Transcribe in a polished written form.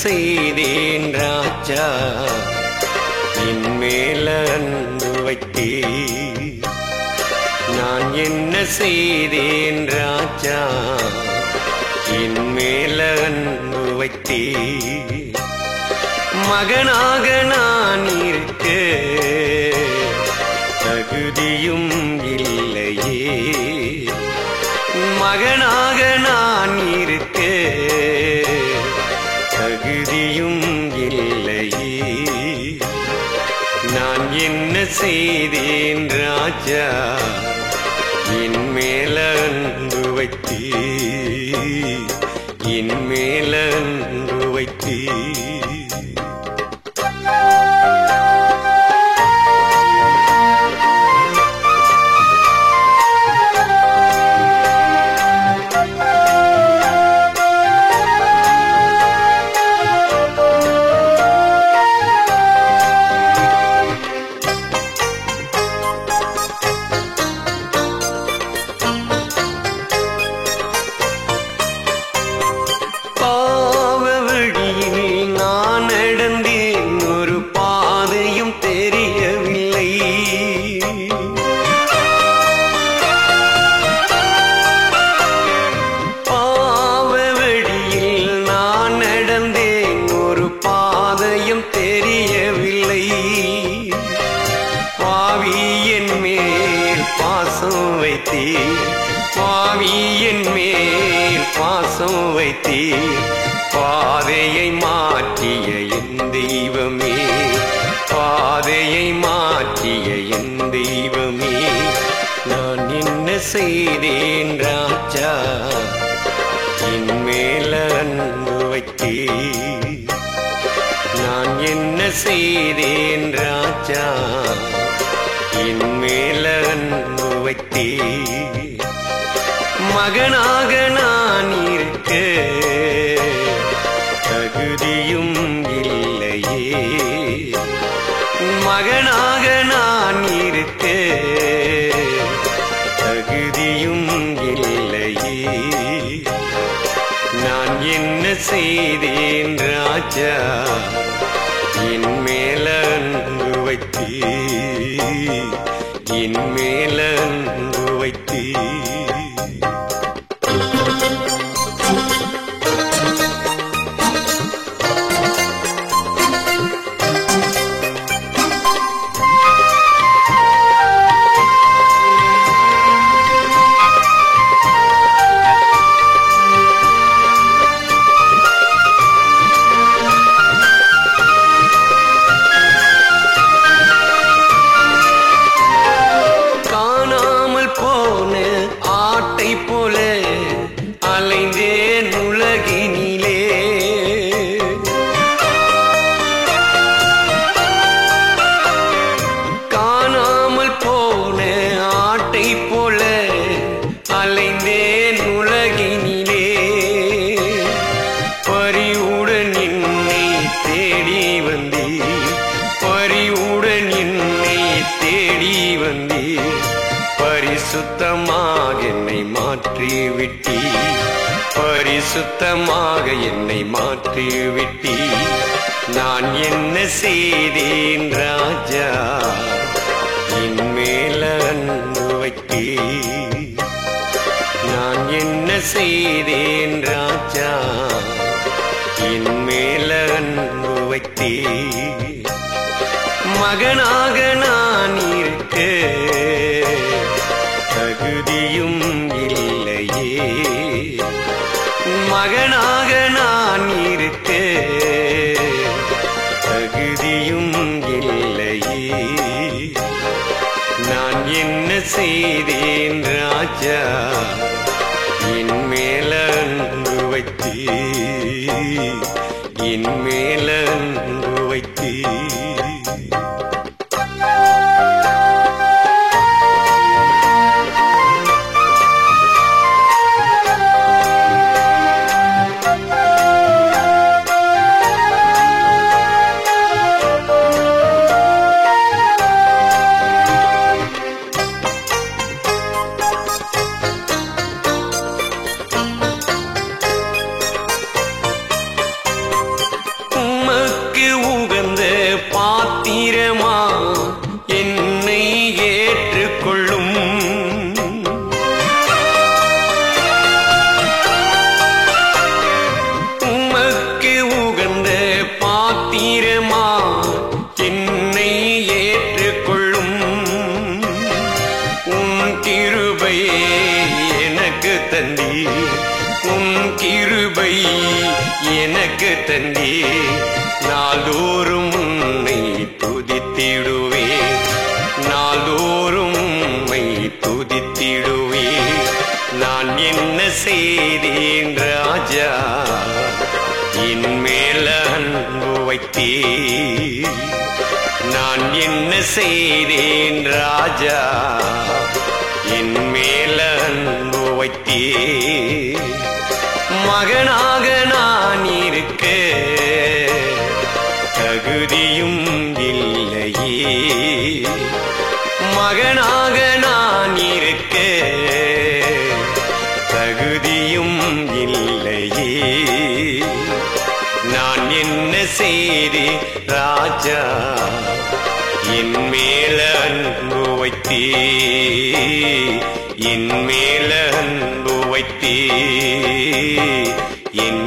செய்தேன் ராஜா, என் மேல அன்பு வைத்தே. நான் என்ன செய்தேன் ராஜா, என் மேல அன்பு வைத்தே. மகனாக நான் இருக்க தகுதியும் இல்லையே, மகனாக நான் இருக்க தகுதியும் இல்லையே. நான் என்ன செய்தேன் ராஜா, என் மேல அன்பு வைத்தே, என் மேல அன்பு வைத்தே. பாவி என் மேல் பாசம் வைத்தே, பாதையை மாற்றிய என் தெய்வமே, பாதையை மாற்றிய என் தெய்வமே. நான் என்ன செய்தேன் ராஜா, என் மேல அன்பு வைத்தே. நான் என்ன செய்தேன் ராஜா, என் மேல அன்பு வைத்தே. மகனாக நான் இருக்க தகுதியும் இல்லையே, மகனாக நான் இருக்க தகுதியும் இல்லையே. நான் என்ன செய்தேன் ராஜா, என் மேல அன்பு வைத்தே, என் மேல அன்பு வைத்தே. போல அலைந்தேன் உலகினிலே, காணாமல் போன ஆட்டை போல அலைந்தேன் உலகினிலே. பறிவுடன் என்னை தேடி வந்தே, பறிவுடன் என்னை தேடி வந்தே. பரிசுத்தமாக என்னை மாற்றிவிட்டீ, பரிசுத்தமாக என்னை மாற்றிவிட்டீ. நான் என்ன செய்தேன் ராஜா, என் மேல அன்பு வைத்தே. நான் என்ன செய்தேன் ராஜா, என் மேல அன்பு வைத்தே. மகனாக நான் இருக்க தகுதியும் இல்லையே, மகனாக நான் இருக்க தகுதியும் இல்லையே. நான் என்ன செய்தேன் ராஜா, என் மேல அன்பு வைத்தே, என் மேல அன்பு வைத்தே. தந்தி உன் கிருபை எனக்கு தந்தி நாள்தோறும் உன்னை துதித்திடுவேன் நாள்தோறும் உம்மை துதித்திடுவேன் நான் என்ன செய்தேன் ராஜா என் மேல அன்பு வைத்தே நான் என்ன செய்தேன் ராஜா என் மேல அன்பு வைத்தே மகனாக நான் இருக்க தகுதியும் இல்லையே மகனாக நான் இருக்க தகுதியும் இல்லையே நான் என்ன செய்தேன் ராஜா என் மேல அன்பு வைத்தே என் மேல அன்பு வைத்தே என்